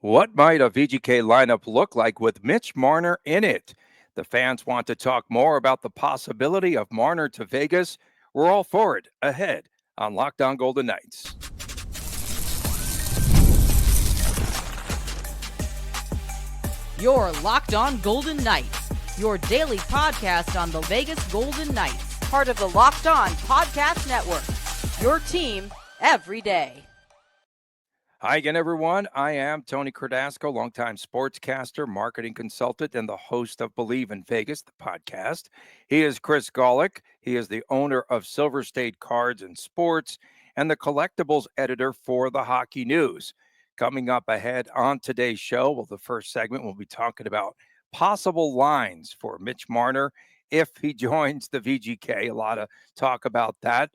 What might a VGK lineup look like with Mitch Marner in it? The fans want to talk more about the possibility of Marner to Vegas. We're all for it. Ahead on Locked On Golden Knights. You're Locked On Golden Knights, your daily podcast on the Vegas Golden Knights, part of the Locked On Podcast Network, your team every day. Hi again, everyone. I am Tony Cardasco, longtime sportscaster, marketing consultant, and the host of Believe in Vegas, the podcast. He is Chris Golick. He is the owner of Silver State Cards and Sports and the collectibles editor for the Hockey News. Coming up ahead on today's show, well, the first segment, we'll be talking about possible lines for Mitch Marner if he joins the VGK. A lot of talk about that.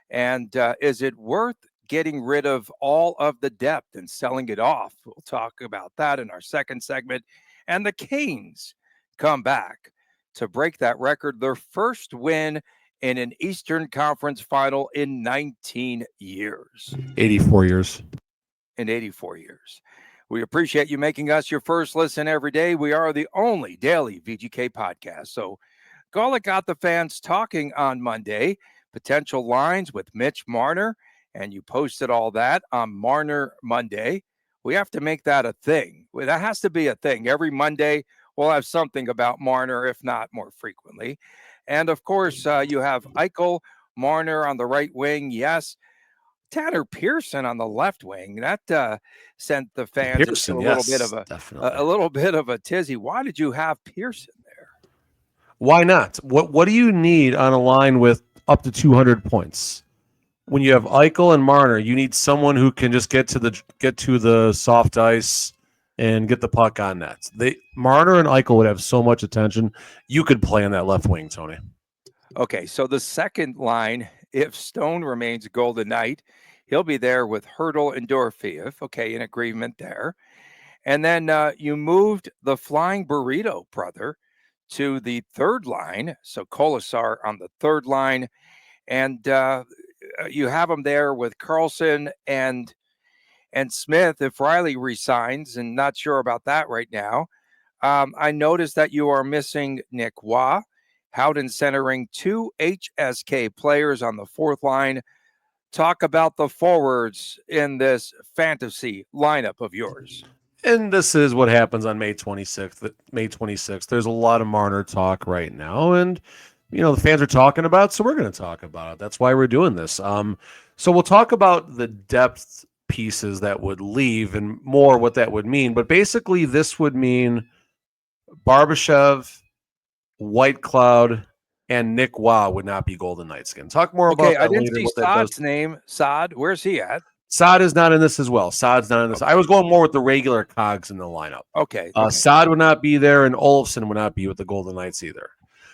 And is it worth getting rid of all of the depth and selling it off? We'll talk about that in our second segment. And the Canes come back to break that record, their first win in an Eastern Conference final in 19 years. 84 years. In 84 years. We appreciate you making us your first listen every day. We are the only daily VGK podcast. So Golick got the fans talking on Monday, potential lines with Mitch Marner, and you posted all that on Monarch Monday. We have to make that a thing. That has to be a thing. Every Monday, we'll have something about Marner, if not more frequently. And, of course, you have Eichel, Marner on the right wing, yes. Tanner Pearson on the left wing. That sent the fans Pearson, into a little bit of a tizzy. Why did you have Pearson there? Why not? What do you need on a line with up to 200 points? When you have Eichel and Marner, you need someone who can just get to the soft ice and get the puck on net. Marner and Eichel would have so much attention. You could play on that left wing, Tony. Okay, so the second line, if Stone remains Golden Knight, he'll be there with Hertl and Dorofeev. Okay, in agreement there. And then you moved the Flying Burrito brother to the third line. So Kolasar on the third line. And you have him there with Carlson and Smith if Riley resigns, and not sure about that right now. I noticed that you are missing Nick Waugh. Howden centering two HSK players on the fourth line. Talk about the forwards in this fantasy lineup of yours. And this is what happens on May 26th. There's a lot of Marner talk right now, and the fans are talking about it, so we're going to talk about it. That's why we're doing this. So we'll talk about the depth pieces that would leave and more what that would mean. But basically, this would mean Barbashev, White Cloud, and Nick Waugh would not be Golden Knights again. Talk more about that. I didn't see Saad's name. Saad, where's he at? Saad is not in this as well. Saad's not in this. Okay. I was going more with the regular cogs in the lineup. Okay. Saad would not be there, and Olofsson would not be with the Golden Knights either.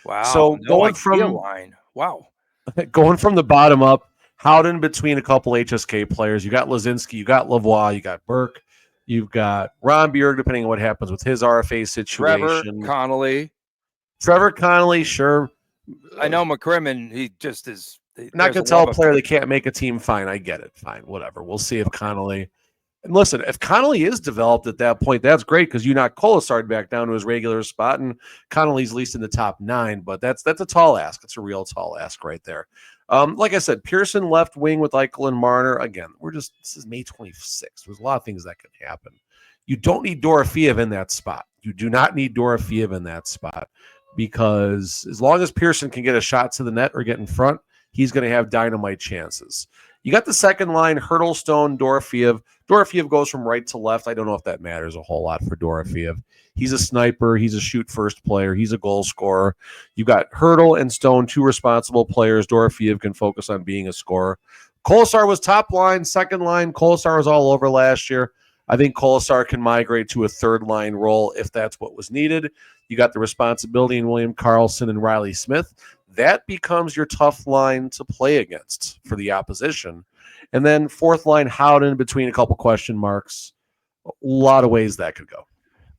Wow. So going from the bottom up, Howden between a couple HSK players. You got Lazinski, you got Lavoie, you got Burke, you've got Ron Bjerg, depending on what happens with his RFA situation. Trevor Connolly, sure. I know McCrimmon, he just is. Not going to tell a player they can't make a team. Fine, I get it. Fine, whatever. We'll see if Connolly. And listen, if Connolly is developed at that point, that's great because you knock Kolasar back down to his regular spot, and Connolly's at least in the top 9. But that's a tall ask. It's a real tall ask right there. Like I said, Pearson left wing with Eichel and Marner. Again, this is May 26th. There's a lot of things that could happen. You don't need Dorofeev in that spot. You do not need Dorofeev in that spot because as long as Pearson can get a shot to the net or get in front, he's going to have dynamite chances. You got the second line, Hertl, Stone, Dorofeev. Dorofeev goes from right to left. I don't know if that matters a whole lot for Dorofeev. He's a sniper. He's a shoot-first player. He's a goal scorer. You got Hertl and Stone, two responsible players. Dorofeev can focus on being a scorer. Kolasar was top line, second line. Kolasar was all over last year. I think Kolasar can migrate to a third-line role if that's what was needed. You got the responsibility in William Karlsson and Riley Smith. That becomes your tough line to play against for the opposition. And then fourth line, Howden between a couple question marks. A lot of ways that could go.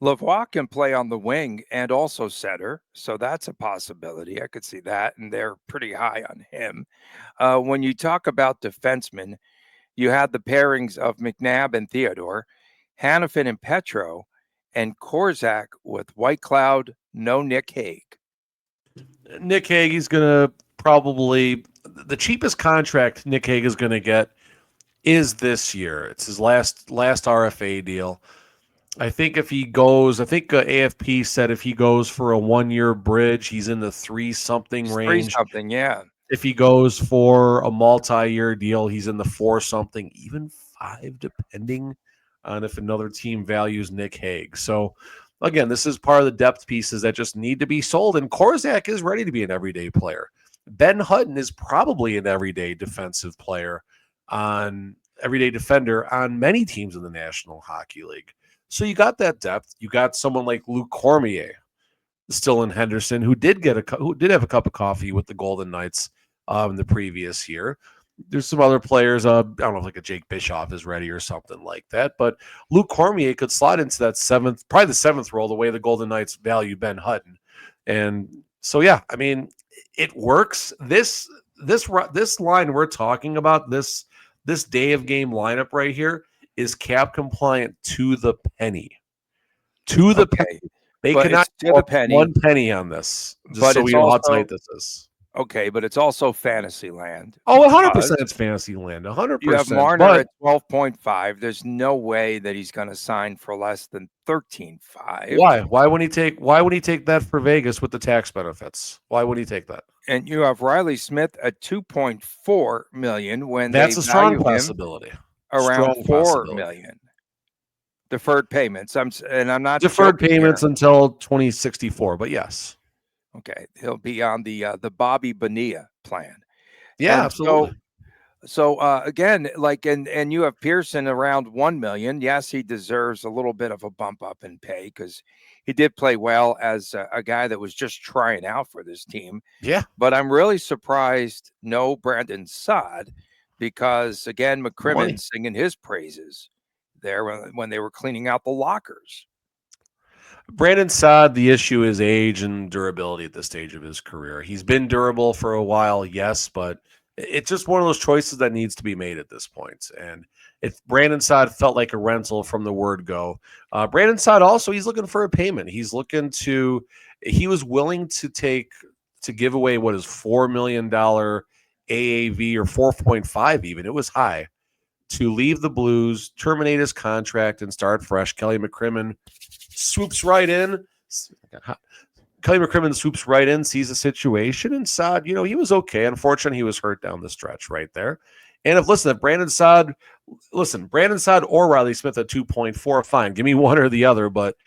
Lavoie can play on the wing and also center, so that's a possibility. I could see that, and they're pretty high on him. When you talk about defensemen, you had the pairings of McNabb and Theodore. Hannafin and Petro, and Korzak with White Cloud, no Nick Hague. Nick Hague is going to probably the cheapest contract Nick Hague is going to get is this year. It's his last RFA deal. I think if he goes, AFP said if he goes for a 1-year bridge, he's in the 3-something range. 3-something, yeah. If he goes for a multi-year deal, he's in the 4-something, even 5, depending on if another team values Nick Hague. So, again, this is part of the depth pieces that just need to be sold, and Korzak is ready to be an everyday player. Ben Hutton is probably an everyday defensive player everyday defender on many teams in the National Hockey League. So you got that depth. You got someone like Luc Cormier still in Henderson, who did have a cup of coffee with the Golden Knights the previous year. There's some other players. I don't know if like a Jake Bischoff is ready or something like that. But Luc Cormier could slot into that probably the seventh role, the way the Golden Knights value Ben Hutton. And so, yeah, I mean, it works. This line we're talking about, this day of game lineup right here, is cap compliant to the penny. To the penny. They cannot to the penny. 1 penny on this. Just so we know how tight this is. Okay, but it's also fantasy land. Oh, 100% it's fantasy land. 100%. You have Marner at 12.5. There's no way that he's going to sign for less than 13.5. Why? Why wouldn't he take that for Vegas with the tax benefits? Why would he take that? And you have Riley Smith at 2.4 million when that's a strong possibility. Around 4 million. Deferred payments. I'm not deferred payments until 2064, but yes. Okay, he'll be on the Bobby Bonilla plan. Yeah, and absolutely. So again, like and you have Pearson around 1 million. Yes, he deserves a little bit of a bump up in pay because he did play well as a guy that was just trying out for this team. Yeah, but I'm really surprised no Brandon Saad, because again, McCrimmon singing his praises there when they were cleaning out the lockers. Brandon Saad, the issue is age and durability at this stage of his career. He's been durable for a while, yes, but it's just one of those choices that needs to be made at this point. And if Brandon Saad felt like a rental from the word go, Brandon Saad also, he's looking for a payment. He was willing to give away what is $4 million AAV, or 4.5 even. It was high, to leave the Blues, terminate his contract, and start fresh. Kelly McCrimmon swoops right in. Sees the situation, and Saad, he was okay. Unfortunately, he was hurt down the stretch right there. And if Brandon Saad or Riley Smith at 2.4, fine. Give me one or the other, but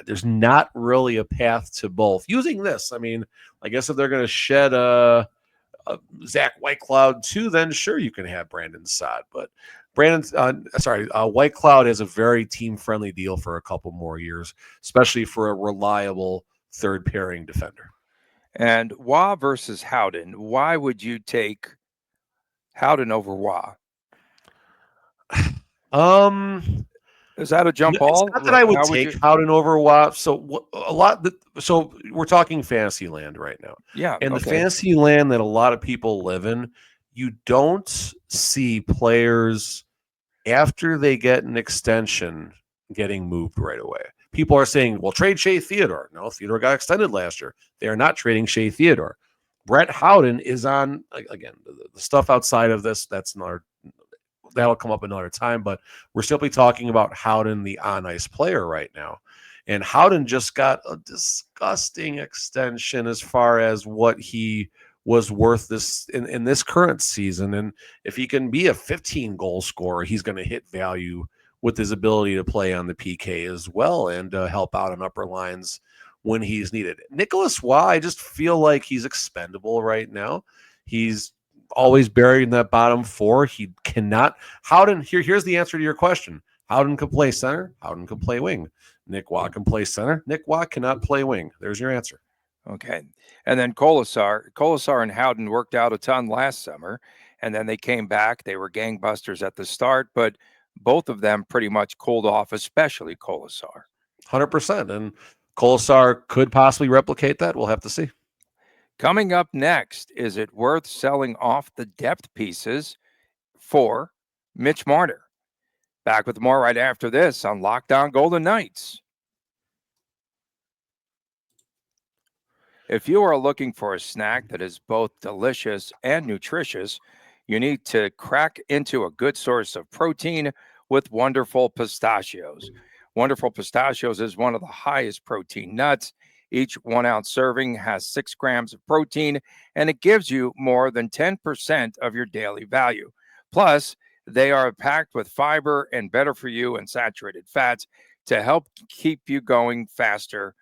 there's not really a path to both. Using this, I mean, I guess if they're going to shed Zach Whitecloud too, then sure, you can have Brandon Saad. But Whitecloud has a very team-friendly deal for a couple more years, especially for a reliable third-pairing defender. And Waugh versus Howden, why would you take Howden over Waugh? Is that a jump ball? It's not that I would take Howden over Waugh. So we're talking fantasy land right now. Yeah. And the fantasy land that a lot of people live in, you don't see players after they get an extension getting moved right away. People are saying, well, trade Shea Theodore. No, Theodore got extended last year. They are not trading Shea Theodore. Brett Howden is on, again, the stuff outside of this, that'll come up another time, but we're simply talking about Howden, the on-ice player right now. And Howden just got a disgusting extension as far as what he was worth in this current season. And if he can be a 15-goal scorer, he's going to hit value with his ability to play on the PK as well and help out on upper lines when he's needed. Nicholas Waugh, I just feel like he's expendable right now. He's always buried in that bottom four. He cannot. Howden, here's the answer to your question. Howden can play center. Howden can play wing. Nick Waugh can play center. Nick Waugh cannot play wing. There's your answer. Okay. And then Colasar and Howden worked out a ton last summer, and then they came back. They were gangbusters at the start, but both of them pretty much cooled off, especially Colasar. 100%. And Colasar could possibly replicate that. We'll have to see. Coming up next, is it worth selling off the depth pieces for Mitch Marner? Back with more right after this on Locked On Golden Knights. If you are looking for a snack that is both delicious and nutritious, you need to crack into a good source of protein with Wonderful Pistachios. Wonderful Pistachios is one of the highest protein nuts. Each 1 ounce serving has 6 grams of protein, and it gives you more than 10% of your daily value. Plus, they are packed with fiber and better for you and saturated fats to help keep you going faster.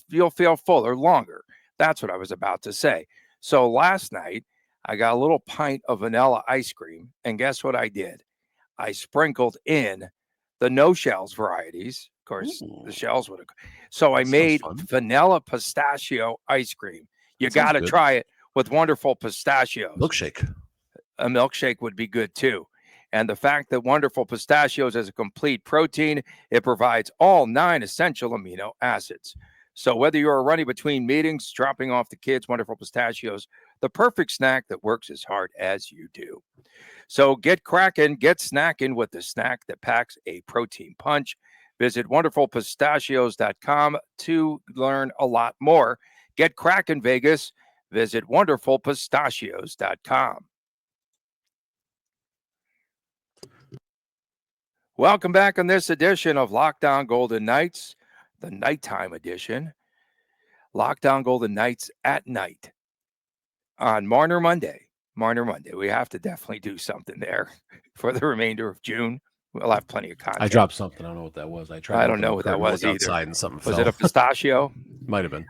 You'll feel fuller longer. That's what I was about to say. So last night, I got a little pint of vanilla ice cream, and guess what I did? I sprinkled in the no shells varieties. Of course, Ooh, the shells would have. So I that sounds made fun. vanilla pistachio ice cream. You That sounds got to good. try it with Wonderful Pistachios. Milkshake. A milkshake would be good too. And the fact that Wonderful Pistachios is a complete protein, it provides all 9 essential amino acids. So whether you're running between meetings, dropping off the kids, Wonderful Pistachios, the perfect snack that works as hard as you do. So get crackin', get snackin' with the snack that packs a protein punch. Visit wonderfulpistachios.com to learn a lot more. Get crackin', Vegas. Visit wonderfulpistachios.com. Welcome back on this edition of Locked On Golden Knights, the nighttime edition. Locked On Golden Knights at night on Marner Monday. Marner Monday. We have to definitely do something there for the remainder of June. We'll have plenty of content. I dropped something. I don't know what that was. I tried. I don't know what that was either. Outside and something Was fell. it a pistachio? Might have been.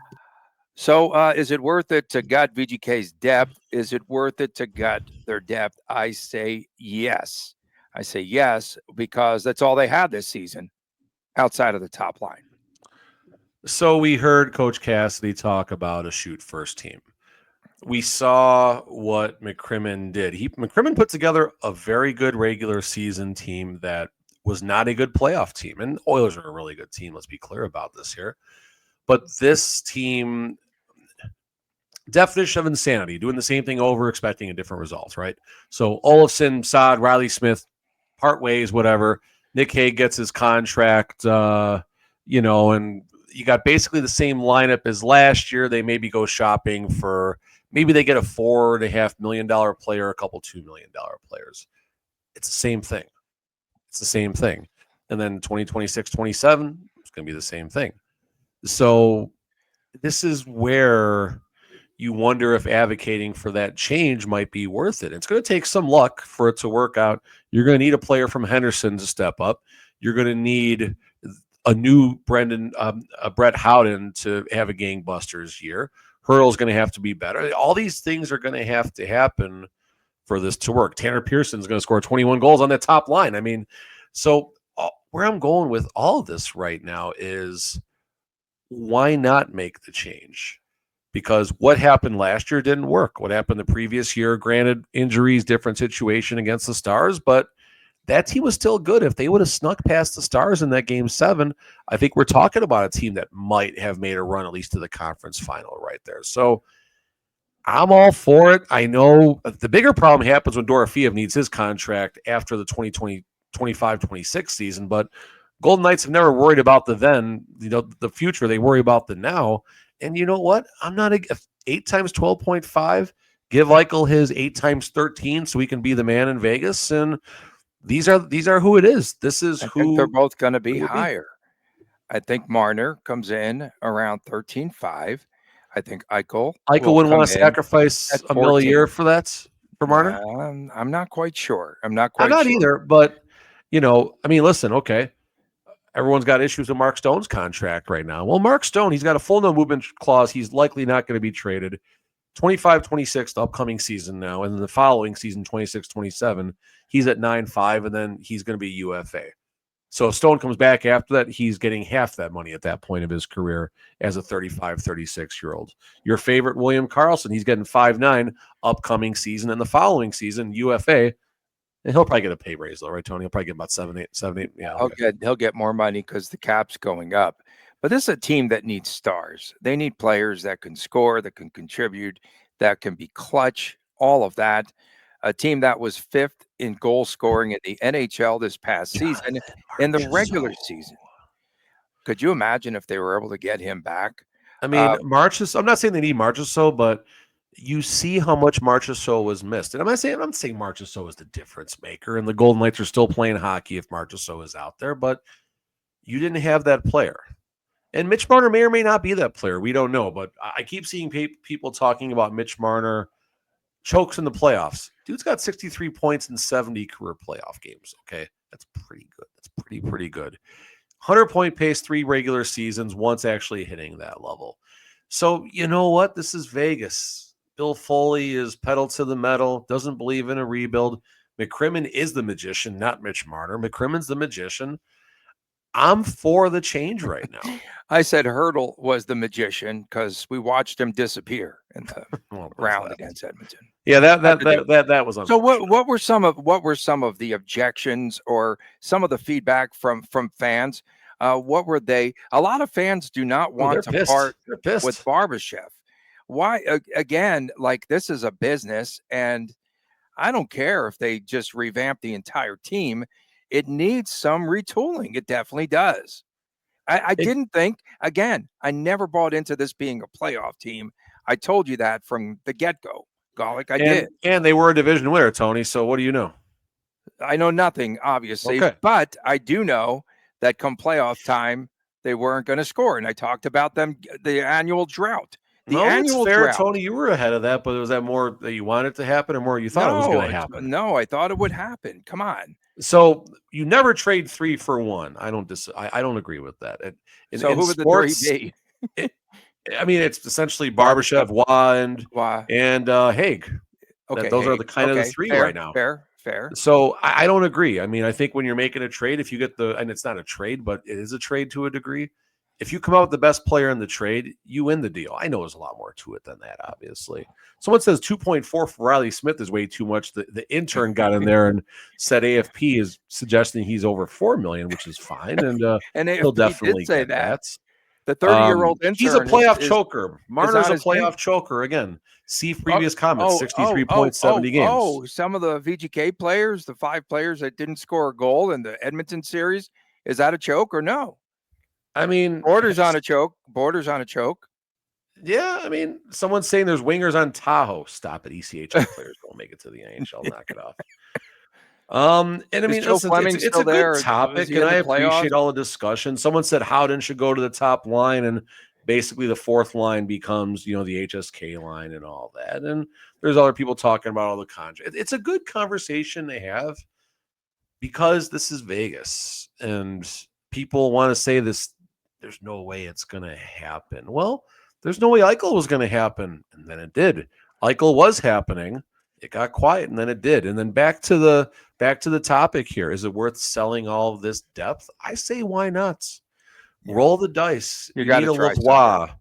So is it worth it to gut VGK's depth? Is it worth it to gut their depth? I say yes. I say yes because that's all they had this season outside of the top line. So we heard Coach Cassidy talk about a shoot first team. We saw what McCrimmon did. McCrimmon put together a very good regular season team that was not a good playoff team. And Oilers are a really good team. Let's be clear about this here. But this team, definition of insanity, doing the same thing over, expecting a different result, right? So Olofsson, Saad, Riley Smith, part ways, whatever. Nick Hague gets his contract, and you got basically the same lineup as last year. They maybe go shopping for, maybe they get a $4.5 million player, a couple $2 million players. It's the same thing. It's the same thing. And then 2026, 27, it's going to be the same thing. So this is where you wonder if advocating for that change might be worth it. It's going to take some luck for it to work out. You're going to need a player from Henderson to step up. You're going to need a new Brett Howden to have a gangbusters year. Hurdle's going to have to be better. All these things are going to have to happen for this to work. Tanner Pearson's going to score 21 goals on that top line. I mean, so where I'm going with all of this right now is, why not make the change? Because what happened last year didn't work. What happened the previous year, granted, injuries, different situation against the Stars, but that team was still good. If they would have snuck past the Stars in that Game 7, I think we're talking about a team that might have made a run at least to the conference final right there. So I'm all for it. I know the bigger problem happens when Dorofeev needs his contract after the 2025-26 season, but Golden Knights have never worried about the future. They worry about the now. And you know what? I'm not 8 times 12.5. Give Eichel his 8 times 13 so he can be the man in Vegas. And these are who it is. This is I who think they're both going to be higher. I think Marner comes in around 13.5. I think Eichel wouldn't want to sacrifice $1 million a year for Marner. I'm not quite sure. I'm not sure either. But listen, okay. Everyone's got issues with Mark Stone's contract right now. Well, Mark Stone, he's got a full no movement clause. He's likely not going to be traded. 25-26, the upcoming season now, and then the following season, 26-27, he's at 9.5, and then he's going to be UFA. So if Stone comes back after that, he's getting half that money at that point of his career as a 35, 36-year-old. Your favorite, William Karlsson, he's getting 5.9 upcoming season, and the following season, UFA. And he'll probably get a pay raise, though, right, Tony? He'll probably get about 7-8. Yeah, he'll get more money because the cap's going up. But this is a team that needs stars. They need players that can score, that can contribute, that can be clutch, all of that. A team that was 5th in goal scoring in the NHL this past season in the regular season. Could you imagine if they were able to get him back? I mean, Marchessault, I'm not saying they need Marchessault, but you see how much Marchessault was missed. And I'm not saying Marchessault is the difference maker, and the Golden Knights are still playing hockey if Marchessault is out there, but you didn't have that player. And Mitch Marner may or may not be that player. We don't know, but I keep seeing people talking about Mitch Marner chokes in the playoffs. Dude's got 63 points in 70 career playoff games. Okay, that's pretty good. That's pretty good. 100-point pace, 3 regular seasons, once actually hitting that level. So you know what? This is Vegas. Bill Foley is pedal to the metal, doesn't believe in a rebuild. McCrimmon is the magician, not Mitch Marner. McCrimmon's the magician. I'm for the change right now. I said Hurdle was the magician because we watched him disappear in the round against Edmonton. Yeah, that was unfortunate. So what were some of the objections or some of the feedback from fans? What were they? A lot of fans do not want to part with Barbashev. Why? Again, like, this is a business, and I don't care if they just revamp the entire team. It needs some retooling. It definitely does. I didn't think, again, I never bought into this being a playoff team. I told you that from the get-go, Golick. I did. And they were a division winner, Tony. So what do you know? I know nothing, obviously, but I do know that come playoff time, they weren't going to score. And I talked about them, the annual drought. It's fair, Tony. You were ahead of that, but was that more that you wanted to happen or more you thought it was going to happen? No, I thought it would happen. Come on. So you never trade 3 for 1. I don't agree with that. So who would the 3 be? I mean, it's essentially Barbashev, Waugh, and Haig. Okay, those are the kind of the 3 right now. Fair. So I don't agree. I mean, I think when you're making a trade, if you get and it's not a trade, but it is a trade to a degree. If you come out with the best player in the trade, you win the deal. I know there's a lot more to it than that, obviously. Someone says 2.4 for Riley Smith is way too much. The intern got in there and said AFP is suggesting he's over $4 million, which is fine, and he'll definitely say get that. The 30-year-old intern, he's a playoff choker. Marner's a playoff choker again. See previous comments. 63 points, 70 games. Oh, some of the VGK players, the 5 players that didn't score a goal in the Edmonton series, is that a choke or no? I mean, borders on a choke. Yeah, I mean, someone's saying there's wingers on Tahoe. Stop it. ECHL players don't make it to the NHL. Knock it off. And I mean, listen, it's a good topic, and I appreciate all the discussion. Someone said Howden should go to the top line, and basically the 4th line becomes, the HSK line and all that. And there's other people talking about all the contracts. It's a good conversation to have because this is Vegas, and people want to say this. There's no way it's going to happen. Well, there's no way Eichel was going to happen, and then it did. Eichel was happening. It got quiet, and then it did. And then back to the topic here. Is it worth selling all of this depth? I say, why not? Roll the dice. You need a Lavoie.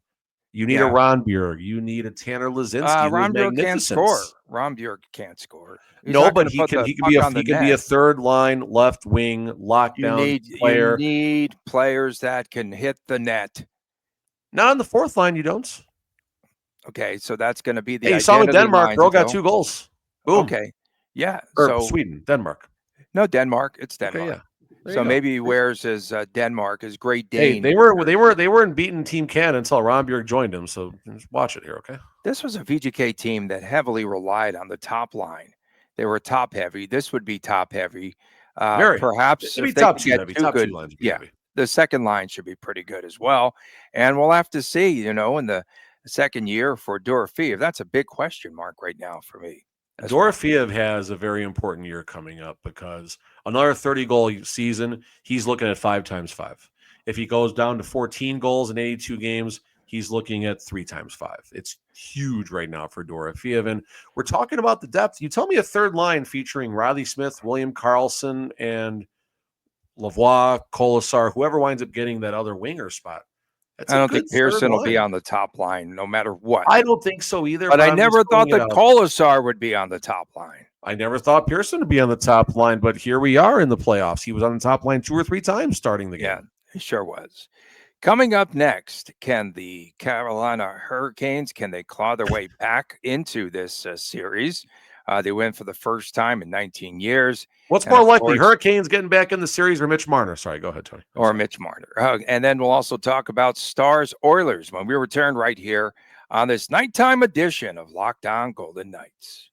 You need a Ronbjerg. You need a Tanner Lazinski. Ronbjerg can't score. Ronbjerg can't score. No, but he can be a 3rd line left wing lockdown player. You need players that can hit the net. Not on the 4th line, you don't. Okay, so that's going to be the. Hey, you saw in Denmark, bro, got 2 goals. Boom. Okay, yeah. Or Sweden, Denmark. No, Denmark. It's Denmark. Okay, yeah. So maybe he wears his Denmark, his Great Dane. Hey, they weren't beating Team Canada until Ronbjerg joined him. So just watch it here, okay? This was a VGK team that heavily relied on the top line. They were top heavy. This would be top heavy. Perhaps if they top 2 heavy. Top good, 2 lines would be heavy. The second line should be pretty good as well. And we'll have to see, in the second year for Dorofeev. That's a big question mark right now for me. Dorofeev has a very important year coming up because another 30-goal season, he's looking at 5 times 5. If he goes down to 14 goals in 82 games, he's looking at 3 times 5. It's huge right now for Dorofeev. And we're talking about the depth. You tell me a 3rd line featuring Riley Smith, William Karlsson, and Lavoie, Colasar, whoever winds up getting that other winger spot. I don't think Pearson will be on the top line no matter what. I don't think so either. But I never thought that Colasar would be on the top line. I never thought Pearson would be on the top line, but here we are in the playoffs. He was on the top line 2 or 3 times starting the game. Yeah, he sure was. Coming up next, can the Carolina Hurricanes, can they claw their way back into this series? They win for the first time in 19 years. What's And more of likely, course, Hurricanes getting back in the series or Mitch Marner? Sorry, go ahead, Tony. or Mitch Marner. And then we'll also talk about Stars Oilers when we return right here on this nighttime edition of Locked On Golden Knights.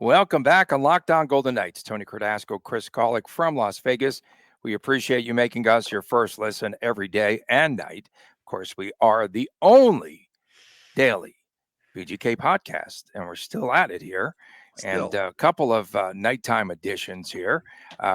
Welcome back on Locked On Golden Knights. Tony Cardasco, Chris Golick from Las Vegas. We appreciate you making us your first listen every day and night. Of course, we are the only daily VGK podcast, and we're still at it here. And a couple of nighttime editions here.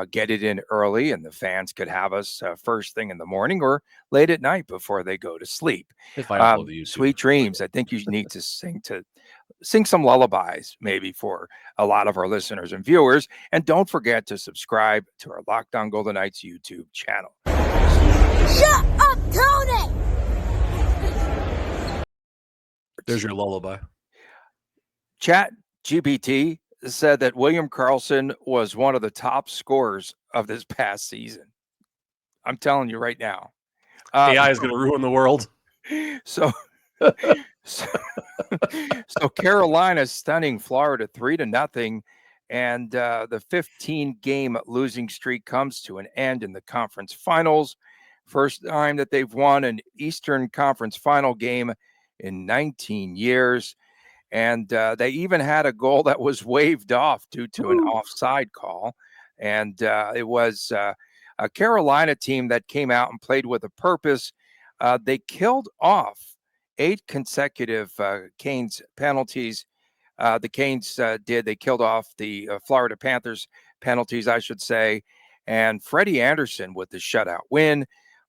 Get it in early, and the fans could have us first thing in the morning or late at night before they go to sleep. If I upload the YouTube. Sweet dreams. I think you need to sing some lullabies maybe for a lot of our listeners and viewers. And don't forget to subscribe to our Locked On Golden Knights YouTube channel. Shut up, Tony! There's your lullaby. Chat GPT said that William Karlsson was one of the top scorers of this past season. I'm telling you right now. AI is going to ruin the world. So Carolina stunning Florida 3-0, and the 15-game losing streak comes to an end in the conference finals. First time that they've won an Eastern Conference final game in 19 years. And they even had a goal that was waved off due to an offside call. And it was a Carolina team that came out and played with a purpose. They killed off 8 consecutive Canes penalties. The Canes They killed off the Florida Panthers penalties, I should say, and Freddie Anderson with the shutout win.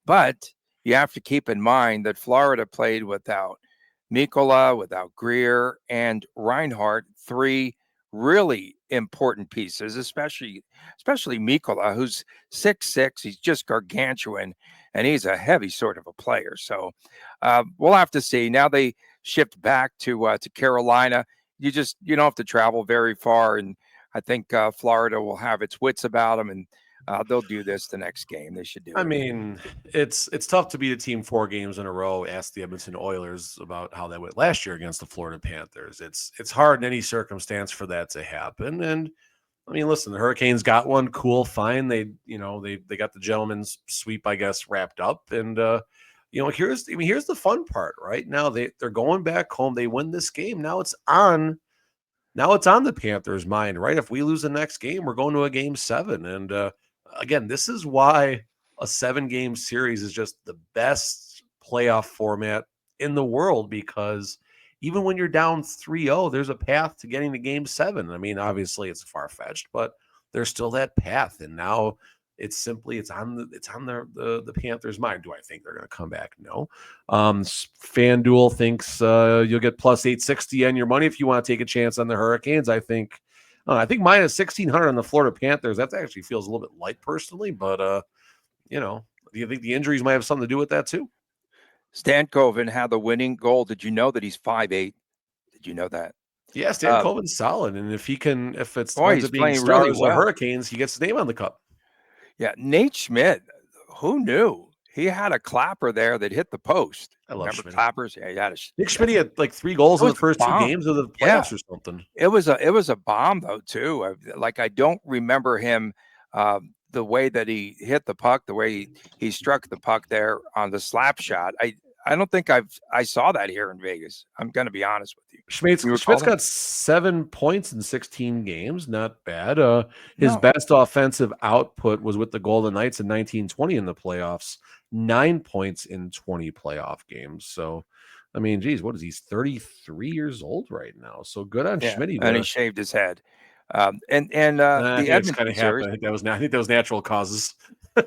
But you have to keep in mind that Florida played without Mikkola, without Greer, and Reinhart, 3 really important pieces, especially Mikkola, who's 6'6". He's just gargantuan, and he's a heavy sort of a player. So we'll have to see. Now they shift back to Carolina. You don't have to travel very far, and I think Florida will have its wits about them, and they'll do this the next game. They should do it. I mean, it's tough to beat a team 4 games in a row. Ask the Edmonton Oilers about how that went last year against the Florida Panthers. It's hard in any circumstance for that to happen. And I mean, listen, the Hurricanes got one, cool, fine. They got the gentleman's sweep, I guess, wrapped up. And here's the fun part, right? Now they're going back home. They win this game. Now it's on the Panthers' mind, right? If we lose the next game, we're going to a game 7. And again, this is why a 7-game series is just the best playoff format in the world, because even when you're down 3-0, there's a path to getting to game 7. I mean, obviously it's far-fetched, but there's still that path. And now it's on the Panthers' mind. Do I think they're going to come back? No. FanDuel thinks you'll get plus 860 on your money if you want to take a chance on the Hurricanes. I think minus 1,600 on the Florida Panthers. That actually feels a little bit light personally, but do you think the injuries might have something to do with that too? Stankoven had the winning goal. Did you know that he's 5'8"? Did you know that? Yeah, Stankoven's solid, and if it's he's being playing Stars really or well. Hurricanes, he gets his name on the cup. Yeah, Nate Schmidt. Who knew? He had a clapper there that hit the post. I love Remember Schmidt. clappers? Yeah, he had Nick Schmidt had like 3 goals in the first 2 games of the playoffs or something. It was a bomb though too. I don't remember him the way that he hit the puck, the way he struck the puck there on the slap shot. I don't think I saw that here in Vegas. I'm going to be honest with you. Schmidt's got 7 points in 16 games. Not bad. His best offensive output was with the Golden Knights in 1920 in the playoffs. 9 points in 20 playoff games. So, I mean, geez, what is he? 33 years old right now. So good on Schmidt. And he shaved his head. The Edmonton kind of happened. I think that was natural causes.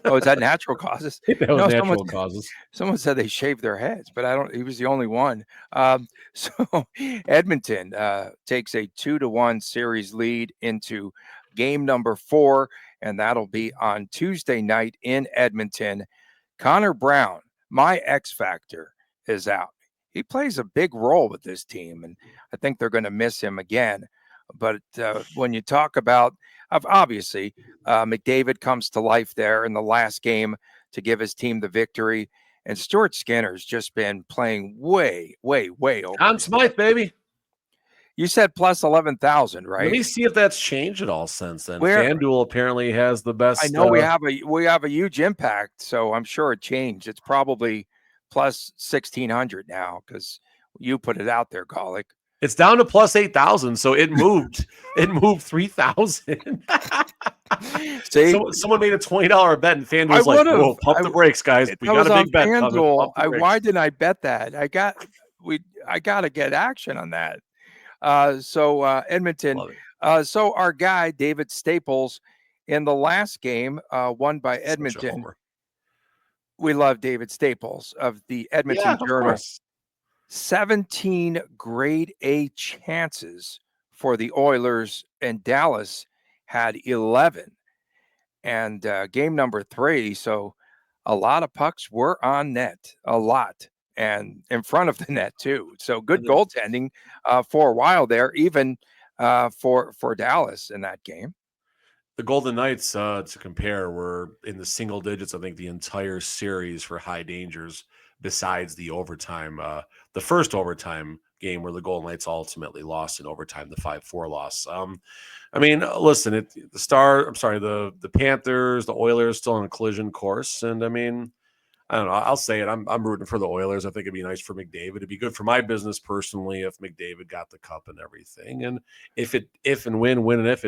Oh, is that natural causes? That was natural causes. Someone said they shaved their heads, but he was the only one. So Edmonton takes a 2-1 series lead into game number 4, and that'll be on Tuesday night in Edmonton. Connor Brown, my X factor, is out. He plays a big role with this team, and I think they're going to miss him again. But when you talk about, obviously, McDavid comes to life there in the last game to give his team the victory. And Stuart Skinner's just been playing way over. Conn Smythe, baby. You said plus 11,000, right? Let me see if that's changed at all since then. Where FanDuel apparently has the best. I know we have a huge impact, so I'm sure it changed. It's probably plus 1,600 now because you put it out there, Golick. It's down to plus 8,000, so it moved. It moved 3,000. See, someone made a $20 bet, and FanDuel's like, "Whoa, pump the brakes, guys! We got a big bet coming." Why didn't I bet that? I got to get action on that. So Edmonton. So our guy David Staples in the last game won by Edmonton. We love David Staples of the Edmonton Journal. 17 grade A chances for the Oilers, and Dallas had 11. And game number 3, so a lot of pucks were on net, a lot, and in front of the net too. So good goaltending for a while there, even for Dallas in that game. The Golden Knights, to compare, were in the single digits, I think, the entire series for high dangers, besides the overtime, the first overtime game where the Golden Knights ultimately lost in overtime, the 5-4 loss. I mean, listen, the Panthers, the Oilers still on a collision course. And I mean, I don't know. I'll say it. I'm rooting for the Oilers. I think it'd be nice for McDavid. It'd be good for my business personally if McDavid got the cup and everything. And if it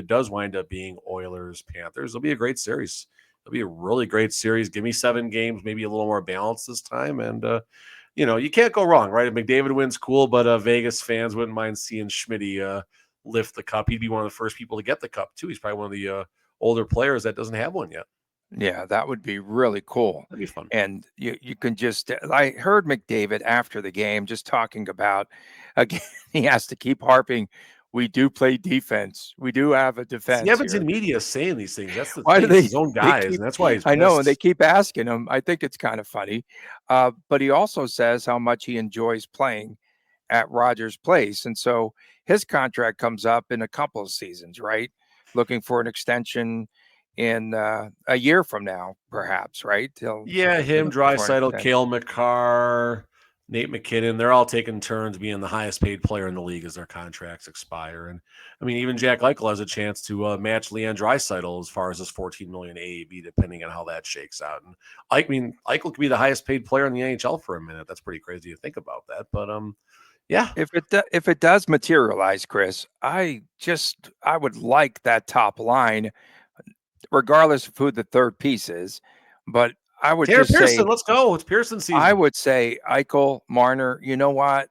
does wind up being Oilers Panthers, it'll be a great series. It'll be a really great series. Give me 7 games, maybe a little more balanced this time. And you can't go wrong, right? If McDavid wins, cool. But Vegas fans wouldn't mind seeing Schmitty lift the cup. He'd be one of the first people to get the cup too. He's probably one of the older players that doesn't have one yet. Yeah, that would be really cool. That'd be fun. And you can just, I heard McDavid after the game just talking about, again, he has to keep harping, we do play defense. We do have a defense. The Edmonton media saying these things. That's the why thing. Do they, his own guys, and that's why he's pissed. I know, and they keep asking him. I think it's kind of funny. But he also says how much he enjoys playing at Rogers Place. And so his contract comes up in a couple of seasons, right? Looking for an extension in a year from now, perhaps, right? Him, Draisaitl, Cale Makar, Nate McKinnon, they're all taking turns being the highest paid player in the league as their contracts expire. And I mean, even Jack Eichel has a chance to match Leon Draisaitl as far as his $14 million AAV, depending on how that shakes out. And I mean, Eichel could be the highest paid player in the NHL for a minute. That's pretty crazy to think about that. But yeah, if it does materialize, Chris, I would like that top line, regardless of who the third piece is. But I would just Pearson, say, let's go. It's Pearson season. I would say Eichel, Marner, you know what?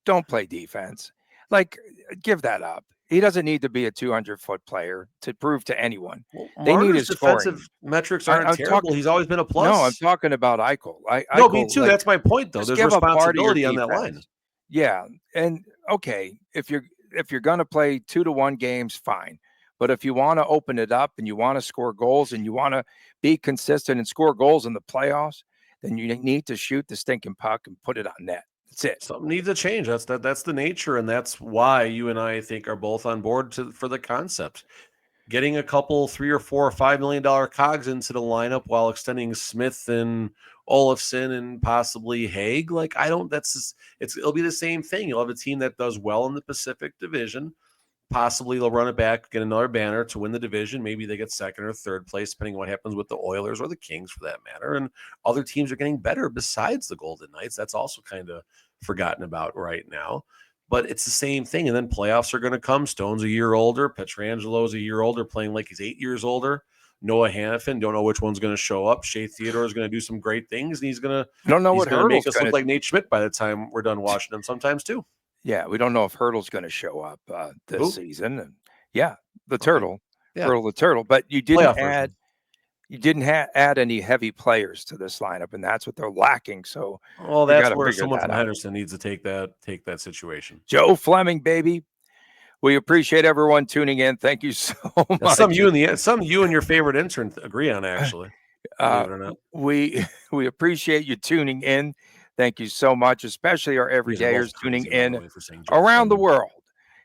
Don't play defense. Like, give that up. He doesn't need to be a 200-foot player to prove to anyone. They need his defensive metrics aren't terrible. He's always been a plus. No, I'm talking about Eichel. No, me too. That's my point, though. There's responsibility on that line. Yeah, and okay, if you're going to play 2-1 games, fine. But if you want to open it up and you want to score goals and you want to be consistent and score goals in the playoffs, then you need to shoot the stinking puck and put it on net. That's it. Something needs to change. That's the nature, and that's why you and I think are both on board for the concept. Getting a couple $3 or $4 or $5 million cogs into the lineup while extending Smith and Olofsson and possibly Haig. Like it'll be the same thing. You'll have a team that does well in the Pacific Division. Possibly they'll run it back, get another banner to win the division. Maybe they get second or third place, depending on what happens with the Oilers or the Kings for that matter. And other teams are getting better besides the Golden Knights. That's also kind of forgotten about right now. But it's the same thing. And then playoffs are going to come. Stone's a year older. Petrangelo's a year older, playing like he's 8 years older. Noah Hannafin, don't know which one's going to show up. Shea Theodore is going to do some great things, and he's going to make us look like Nate Schmidt by the time we're done watching him sometimes too. Yeah, we don't know if Hurdle's going to show up this season. And yeah, the Turtle, Hurdle the Turtle. But you didn't add any heavy players to this lineup, and that's what they're lacking. So, well, that's where someone from Henderson needs to take that situation. Joe Fleming, baby. We appreciate everyone tuning in. Thank you so much. Some you and your favorite intern agree on, actually. Believe it or not. We appreciate you tuning in. Thank you so much, especially our everydayers tuning in around the world.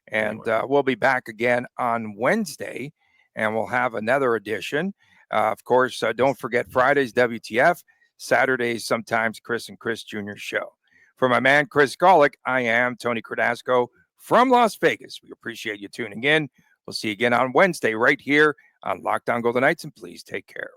And we'll be back again on Wednesday, and we'll have another edition. Of course, don't forget Friday's WTF, Saturdays, sometimes Chris and Chris Jr. show. For my man, Chris Golick, I am Tony Cardasco from Las Vegas. We appreciate you tuning in. We'll see you again on Wednesday right here on Locked On Golden Knights, and please take care.